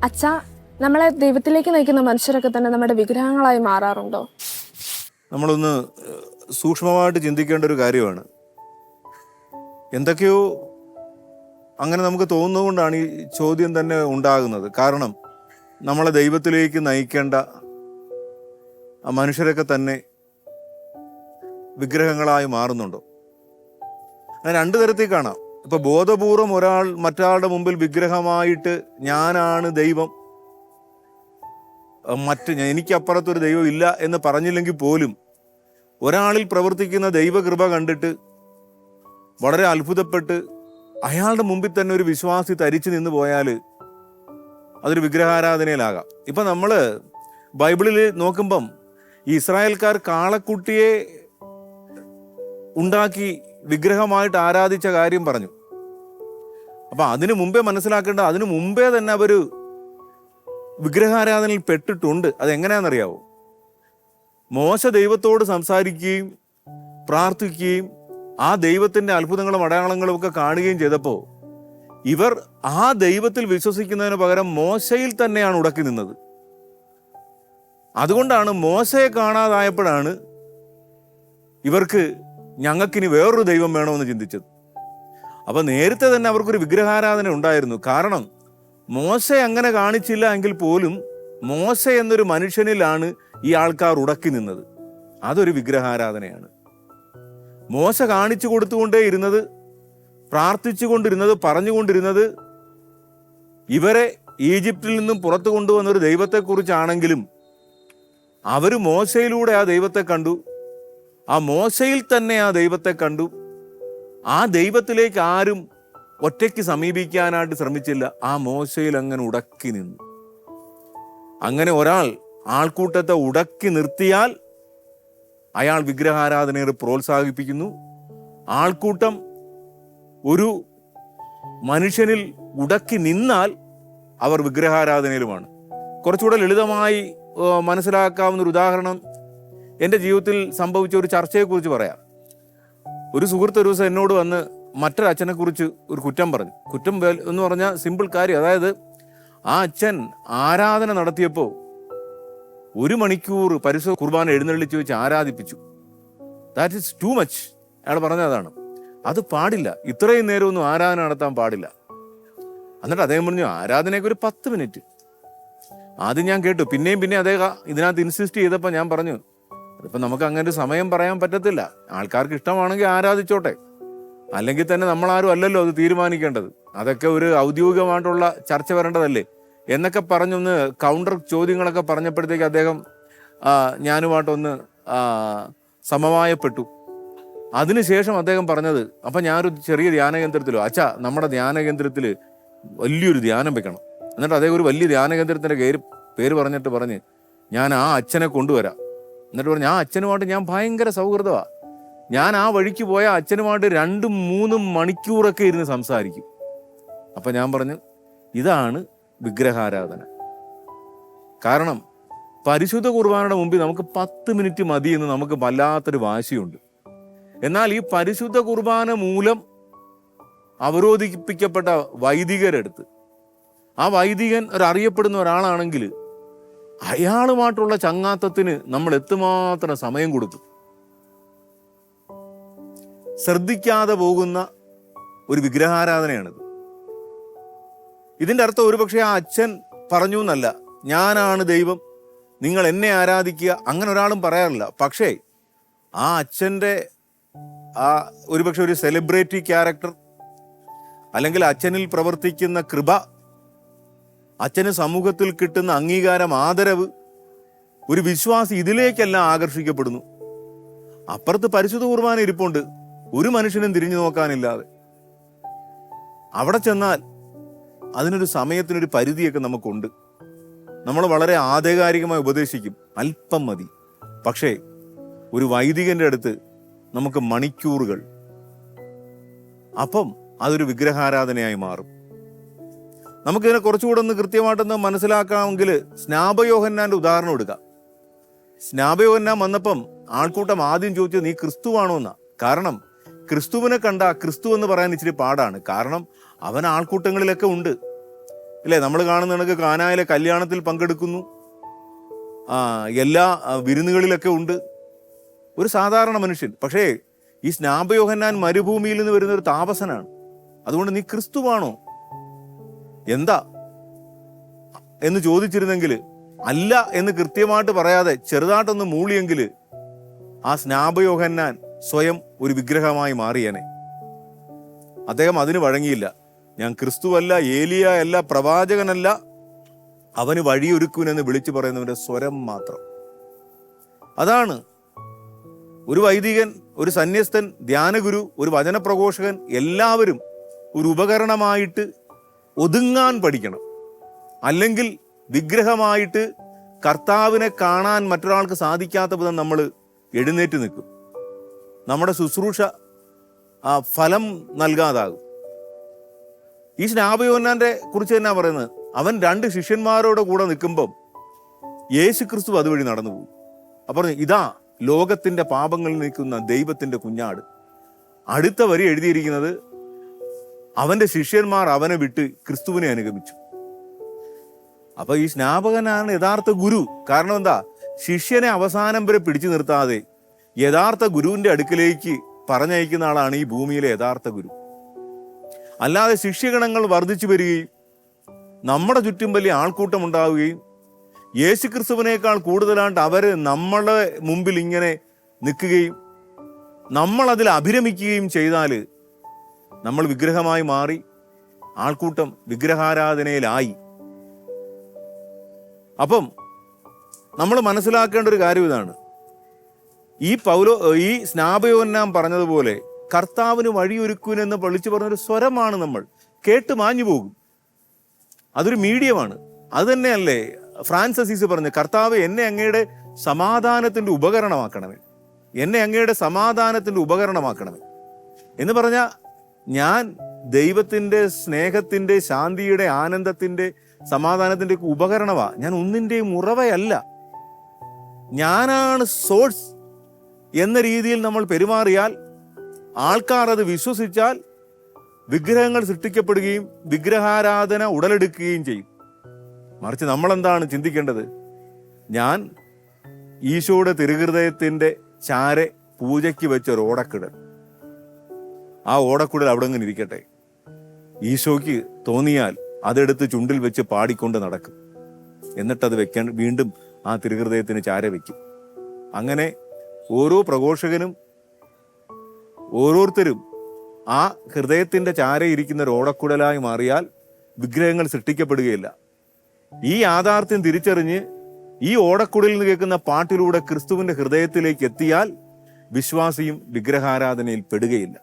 അച്ഛാ, നമ്മളെ ദൈവത്തിലേക്ക് നയിക്കുന്ന മനുഷ്യരൊക്കെ തന്നെ നമ്മുടെ വിഗ്രഹങ്ങളായി മാറാറുണ്ടോ? നമ്മളൊന്ന് സൂക്ഷ്മമായിട്ട് ചിന്തിക്കേണ്ട ഒരു കാര്യമാണ്. എന്തൊക്കെയോ അങ്ങനെ നമുക്ക് തോന്നുന്നതുകൊണ്ടാണ് ഈ ചോദ്യം തന്നെ ഉണ്ടാകുന്നത്. കാരണം നമ്മളെ ദൈവത്തിലേക്ക് നയിക്കേണ്ട ആ മനുഷ്യരൊക്കെ തന്നെ വിഗ്രഹങ്ങളായി മാറുന്നുണ്ടോ? അങ്ങനെ രണ്ട് തരത്തിൽ കാണാം. ഇപ്പൊ ബോധപൂർവം ഒരാൾ മറ്റൊരാളുടെ മുമ്പിൽ വിഗ്രഹമായിട്ട് ഞാനാണ് ദൈവം, എനിക്കപ്പുറത്തൊരു ദൈവം ഇല്ല എന്ന് പറഞ്ഞില്ലെങ്കിൽ പോലും ഒരാളിൽ പ്രവർത്തിക്കുന്ന ദൈവകൃപ കണ്ടിട്ട് വളരെ അത്ഭുതപ്പെട്ട് അയാളുടെ മുമ്പിൽ തന്നെ ഒരു വിശ്വാസി തരിച്ചു നിന്ന് പോയാൽ അതൊരു വിഗ്രഹാരാധനയിലാകാം. ഇപ്പൊ നമ്മള് ബൈബിളിൽ നോക്കുമ്പം ഇസ്രായേൽക്കാർ കാളക്കുട്ടിയെ ഉണ്ടാക്കി വിഗ്രഹമായിട്ട് ആരാധിച്ച കാര്യം പറഞ്ഞു. അപ്പൊ അതിനു മുമ്പേ മനസ്സിലാക്കേണ്ട, അതിനു മുമ്പേ തന്നെ അവര് വിഗ്രഹാരാധനയിൽ പെട്ടിട്ടുണ്ട്. അതെങ്ങനെയാണെന്നറിയാവോ? മോശ ദൈവത്തോട് സംസാരിക്കുകയും പ്രാർത്ഥിക്കുകയും ആ ദൈവത്തിന്റെ അത്ഭുതങ്ങളും അടയാളങ്ങളും ഒക്കെ കാണുകയും ചെയ്തപ്പോൾ ഇവർ ആ ദൈവത്തിൽ വിശ്വസിക്കുന്നതിന് പകരം മോശയിൽ തന്നെയാണ് ഉടക്കി നിന്നത്. അതുകൊണ്ടാണ് മോശയെ കാണാതായപ്പോഴാണ് ഇവർക്ക് ഞങ്ങൾക്കിനി വേറൊരു ദൈവം വേണമെന്ന് ചിന്തിച്ചത്. അപ്പൊ നേരത്തെ തന്നെ അവർക്കൊരു വിഗ്രഹാരാധന ഉണ്ടായിരുന്നു. കാരണം മോശ അങ്ങനെ കാണിച്ചില്ല എങ്കിൽ പോലും മോശ എന്നൊരു മനുഷ്യനിലാണ് ഈ ആൾക്കാർ ഉടക്കി നിന്നത്. അതൊരു വിഗ്രഹാരാധനയാണ്. മോശ കാണിച്ചു കൊടുത്തുകൊണ്ടേ ഇരുന്നത്, പ്രാർത്ഥിച്ചുകൊണ്ടിരുന്നത്, പറഞ്ഞുകൊണ്ടിരുന്നത് ഇവരെ ഈജിപ്തിൽ നിന്നും പുറത്തു കൊണ്ടുവന്നൊരു ദൈവത്തെക്കുറിച്ചാണെങ്കിലും അവര് മോശയിലൂടെ ആ ദൈവത്തെ കണ്ടു, ആ മോശയിൽ തന്നെ ആ ദൈവത്തെ കണ്ടു. ആ ദൈവത്തിലേക്ക് ആരും ഒറ്റയ്ക്ക് സമീപിക്കാനായിട്ട് ശ്രമിച്ചില്ല. ആ മോശയിൽ അങ്ങനെ ഉടക്കി നിന്നു. അങ്ങനെ ഒരാൾ ആൾക്കൂട്ടത്തെ ഉടക്കി നിർത്തിയാൽ അയാൾ വിഗ്രഹാരാധനയെ പ്രോത്സാഹിപ്പിക്കുന്നു. ആൾക്കൂട്ടം ഒരു മനുഷ്യനിൽ ഉടക്കി നിന്നാൽ അവർ വിഗ്രഹാരാധനയിലുമാണ്. കുറച്ചുകൂടെ ലളിതമായി മനസ്സിലാക്കാവുന്ന ഒരു ഉദാഹരണം എൻ്റെ ജീവിതത്തിൽ സംഭവിച്ച ഒരു ചർച്ചയെക്കുറിച്ച് പറയാം. ഒരു സുഹൃത്ത് ഒരു ദിവസം എന്നോട് വന്ന് മറ്റൊരച്ഛനെ കുറിച്ച് ഒരു കുറ്റം പറഞ്ഞു. കുറ്റം എന്ന് പറഞ്ഞാൽ സിമ്പിൾ കാര്യം. അതായത് ആ അച്ഛൻ ആരാധന നടത്തിയപ്പോൾ 1 മണിക്കൂർ പരിശുദ്ധ കുർബാന എഴുന്നള്ളിച്ച് വെച്ച് ആരാധിപ്പിച്ചു. That is too much. അയാൾ പറഞ്ഞതാണ്, അത് പാടില്ല, ഇത്രയും നേരമൊന്നും ആരാധന നടത്താൻ പാടില്ല. എന്നിട്ട് അദ്ദേഹം പറഞ്ഞു, ആരാധനയ്ക്ക് ഒരു 10 മിനിറ്റ്. ആദ്യം ഞാൻ കേട്ടു. പിന്നെയും അദ്ദേഹം ഇതിനകത്ത് ഇൻസിസ്റ്റ് ചെയ്തപ്പോൾ ഞാൻ പറഞ്ഞു, അതിപ്പോൾ നമുക്ക് അങ്ങനെ ഒരു സമയം പറയാൻ പറ്റത്തില്ല. ആൾക്കാർക്ക് ഇഷ്ടമാണെങ്കിൽ ആരാധിച്ചോട്ടെ, അല്ലെങ്കിൽ തന്നെ നമ്മളാരും അല്ലല്ലോ അത് തീരുമാനിക്കേണ്ടത്. അതൊക്കെ ഒരു ഔദ്യോഗികമായിട്ടുള്ള ചർച്ച വരേണ്ടതല്ലേ എന്നൊക്കെ പറഞ്ഞൊന്ന് കൗണ്ടർ ചോദ്യങ്ങളൊക്കെ പറഞ്ഞപ്പോഴത്തേക്ക് അദ്ദേഹം ഞാനുമായിട്ടൊന്ന് സമവായപ്പെട്ടു. അതിനുശേഷം അദ്ദേഹം പറഞ്ഞത്, അപ്പം ഞാനൊരു ചെറിയ ധ്യാനകേന്ദ്രത്തിലോ, അച്ഛാ നമ്മുടെ ധ്യാനകേന്ദ്രത്തിൽ വലിയൊരു ധ്യാനം വെക്കണം. എന്നിട്ട് അദ്ദേഹം ഒരു വലിയ ധ്യാനകേന്ദ്രത്തിൻ്റെ പേര് പറഞ്ഞ് ഞാൻ ആ അച്ഛനെ കൊണ്ടുവരാം. എന്നിട്ട് പറഞ്ഞു, ആ അച്ഛനുമായിട്ട് ഞാൻ ഭയങ്കര സൗഹൃദമാണ്, ഞാൻ ആ വഴിക്ക് പോയ അച്ഛനുമായിട്ട് 2-3 മണിക്കൂറൊക്കെ ഇരുന്ന് സംസാരിക്കും. അപ്പം ഞാൻ പറഞ്ഞു, ഇതാണ് വിഗ്രഹാരാധന. കാരണം പരിശുദ്ധ കുർബാനയുടെ മുമ്പിൽ നമുക്ക് 10 മിനിറ്റ് മതി എന്ന് നമുക്ക് വല്ലാത്തൊരു വാശിയുണ്ട്. എന്നാൽ ഈ പരിശുദ്ധ കുർബാന മൂലം അവരോധിപ്പിക്കപ്പെട്ട വൈദികരെടുത്ത്, ആ വൈദികൻ അറിയപ്പെടുന്ന ഒരാളാണെങ്കിൽ അയാളുമായിട്ടുള്ള ചങ്ങാത്തത്തിന് നമ്മൾ എത്തുമാത്രം സമയം കൊടുക്കും. ശ്രദ്ധിക്കാതെ പോകുന്ന ഒരു വിഗ്രഹാരാധനയാണിത്. ഇതിൻ്റെ അർത്ഥം ഒരുപക്ഷെ ആ അച്ഛൻ പറഞ്ഞു എന്നല്ല, ഞാനാണ് ദൈവം, നിങ്ങൾ എന്നെ ആരാധിക്കുക, അങ്ങനെ ഒരാളും പറയാറില്ല. പക്ഷേ ആ അച്ഛൻ്റെ ആ ഒരുപക്ഷെ ഒരു സെലിബ്രിറ്റി ക്യാരക്ടർ, അല്ലെങ്കിൽ അച്ഛനിൽ പ്രവർത്തിക്കുന്ന കൃപ, അച്ഛന് സമൂഹത്തിൽ കിട്ടുന്ന അംഗീകാരം, ആദരവ്, ഒരു വിശ്വാസി ഇതിലേക്കെല്ലാം ആകർഷിക്കപ്പെടുന്നു. അപ്പുറത്ത് പരിശുദ്ധ കുർബാന ഇരിപ്പുണ്ട്, ഒരു മനുഷ്യനും തിരിഞ്ഞു നോക്കാനില്ലാതെ. അവിടെ ചെന്നാൽ അതിനൊരു സമയത്തിനൊരു പരിധിയൊക്കെ നമുക്കുണ്ട്. നമ്മൾ വളരെ ആധികാരികമായി ഉപദേശിക്കും, അല്പം മതി. പക്ഷേ ഒരു വൈദികന്റെ അടുത്ത് നമുക്ക് മണിക്കൂറുകൾ. അപ്പം അതൊരു വിഗ്രഹാരാധനയായി മാറും. നമുക്കിതിനെ കുറച്ചുകൂടെ ഒന്ന് കൃത്യമായിട്ടൊന്ന് മനസ്സിലാക്കാമെങ്കിൽ സ്നാപയോഹന്നാന്റെ ഉദാഹരണം എടുക്കാം. സ്നാപയോഹന്നാൻ വന്നപ്പം ആൾക്കൂട്ടം ആദ്യം ചോദിച്ചത്, നീ ക്രിസ്തുവാണോ എന്നാ. കാരണം ക്രിസ്തുവിനെ കണ്ട ക്രിസ്തു എന്ന് പറയാൻ ഇച്ചിരി പാടാണ്. കാരണം അവൻ ആൾക്കൂട്ടങ്ങളിലൊക്കെ ഉണ്ട്. അല്ലേ? നമ്മൾ കാണുന്ന കണക്ക് കാനായിലെ കല്യാണത്തിൽ പങ്കെടുക്കുന്നു, എല്ലാ വിരുന്നുകളിലൊക്കെ ഉണ്ട്. ഒരു സാധാരണ മനുഷ്യൻ. പക്ഷേ ഈ സ്നാപയോഹന്നാൻ മരുഭൂമിയിൽ നിന്ന് വരുന്ന ഒരു താപസനാണ്. അതുകൊണ്ട് നീ ക്രിസ്തുവാണോ എന്താ എന്ന് ചോദിച്ചിരുന്നെങ്കിൽ, അല്ല എന്ന് കൃത്യമായിട്ട് പറയാതെ ചെറുതായിട്ടൊന്ന് മൂളിയെങ്കിൽ ആ സ്നാപയോഹന്നാൻ സ്വയം ഒരു വിഗ്രഹമായി മാറിയനെ. അദ്ദേഹം അതിന് വഴങ്ങിയില്ല. ഞാൻ ക്രിസ്തുവല്ല, ഏലിയ അല്ല, പ്രവാചകനല്ല, അവന് വഴിയൊരുക്കുമെന്ന് വിളിച്ചു പറയുന്നവന്റെ സ്വരം മാത്രം. അതാണ് ഒരു വൈദികൻ, ഒരു സന്യസ്തൻ, ധ്യാനഗുരു, ഒരു വചനപ്രഘോഷകൻ, എല്ലാവരും ഒരു ഉപകരണമായിട്ട് ഒതുങ്ങാൻ പഠിക്കണം. അല്ലെങ്കിൽ വിഗ്രഹമായിട്ട് കർത്താവിനെ കാണാൻ മറ്റൊരാൾക്ക് സാധിക്കാത്ത വിധം നമ്മൾ എഴുന്നേറ്റ് നിൽക്കും. നമ്മുടെ ശുശ്രൂഷ ഫലം നൽകാതാകും. ഈ സ്നാപയോഹന്നാന്റെ കുറിച്ച് തന്നെ പറയുന്നത്, അവൻ 2 ശിഷ്യന്മാരോട് കൂടെ നിൽക്കുമ്പം യേശു ക്രിസ്തു അതുവഴി നടന്നു പോകും. അപ്പോൾ ഇതാ ലോകത്തിന്റെ പാപങ്ങളിൽ നിൽക്കുന്ന ദൈവത്തിന്റെ കുഞ്ഞാട്. അടുത്ത വരി എഴുതിയിരിക്കുന്നത്, അവന്റെ ശിഷ്യന്മാർ അവനെ വിട്ട് ക്രിസ്തുവിനെ അനുഗമിച്ചു. അപ്പൊ ഈ സ്നാപകനാണ് യഥാർത്ഥ ഗുരു. കാരണം എന്താ? ശിഷ്യനെ അവസാനം വരെ പിടിച്ചു നിർത്താതെ യഥാർത്ഥ ഗുരുവിന്റെ അടുക്കിലേക്ക് പറഞ്ഞയക്കുന്ന ആളാണ് ഈ ഭൂമിയിലെ യഥാർത്ഥ ഗുരു. അല്ലാതെ ശിഷ്യഗണങ്ങൾ വർദ്ധിച്ചു വരികയും നമ്മുടെ ചുറ്റും വലിയ ആൾക്കൂട്ടം ഉണ്ടാവുകയും യേശു ക്രിസ്തുവിനേക്കാൾ കൂടുതലായിട്ട് അവര് നമ്മളെ മുമ്പിൽ ഇങ്ങനെ നിൽക്കുകയും നമ്മൾ അതിൽ അഭിരമിക്കുകയും ചെയ്താൽ നമ്മൾ വിഗ്രഹമായി മാറി, ആൾക്കൂട്ടം വിഗ്രഹാരാധനയിലായി. അപ്പം നമ്മൾ മനസ്സിലാക്കേണ്ട ഒരു കാര്യം ഇതാണ്. ഈ സ്നാപയോഹന്നാൻ പറഞ്ഞതുപോലെ കർത്താവിന് വഴിയൊരുക്കുവെന്ന് വിളിച്ചു പറഞ്ഞൊരു സ്വരമാണ്. നമ്മൾ കേട്ട് മാഞ്ഞു പോകും. അതൊരു മീഡിയമാണ്. അത് തന്നെയല്ലേ ഫ്രാൻസിസ് അസീസി പറഞ്ഞു, കർത്താവ് എന്നെ അങ്ങയുടെ സമാധാനത്തിന്റെ ഉപകരണമാക്കണമേ, എന്നെ അങ്ങയുടെ സമാധാനത്തിന്റെ ഉപകരണമാക്കണമേ എന്ന് പറഞ്ഞാൽ, ഞാൻ ദൈവത്തിന്റെ സ്നേഹത്തിന്റെ, ശാന്തിയുടെ, ആനന്ദത്തിന്റെ, സമാധാനത്തിന്റെ ഒക്കെ ഉപകരണമാ. ഞാൻ ഒന്നിന്റെയും ഉറവയല്ല. ഞാനാണ് സോഴ്സ് എന്ന രീതിയിൽ നമ്മൾ പെരുമാറിയാൽ, ആൾക്കാർ അത് വിശ്വസിച്ചാൽ, വിഗ്രഹങ്ങൾ സൃഷ്ടിക്കപ്പെടുകയും വിഗ്രഹാരാധന ഉടലെടുക്കുകയും ചെയ്യും. മറിച്ച് നമ്മളെന്താണ് ചിന്തിക്കേണ്ടത്? ഞാൻ ഈശോയുടെ തിരുഹൃദയത്തിന്റെ ചാരെ പൂജയ്ക്ക് വെച്ച ഒരു ഓടക്കുടൽ, ആ ഓടക്കുടൽ അവിടെ അങ്ങനെ ഇരിക്കട്ടെ. ഈശോയ്ക്ക് തോന്നിയാൽ അതെടുത്ത് ചുണ്ടിൽ വെച്ച് പാടിക്കൊണ്ട് നടക്കും. എന്നിട്ടത് വീണ്ടും ആ തിരുഹൃദയത്തിന് ചാര വയ്ക്കും. അങ്ങനെ ഓരോ പ്രഘോഷകനും ഓരോരുത്തരും ആ ഹൃദയത്തിന്റെ ചാരയിരിക്കുന്ന ഒരു ഓടക്കുടലായി മാറിയാൽ വിഗ്രഹങ്ങൾ സൃഷ്ടിക്കപ്പെടുകയില്ല. ഈ യാഥാർത്ഥ്യം തിരിച്ചറിഞ്ഞ് ഈ ഓടക്കുടലിൽ നിന്ന് കേൾക്കുന്ന പാട്ടിലൂടെ ക്രിസ്തുവിന്റെ ഹൃദയത്തിലേക്ക് എത്തിയാൽ വിശ്വാസിയും വിഗ്രഹാരാധനയിൽ പെടുകയില്ല.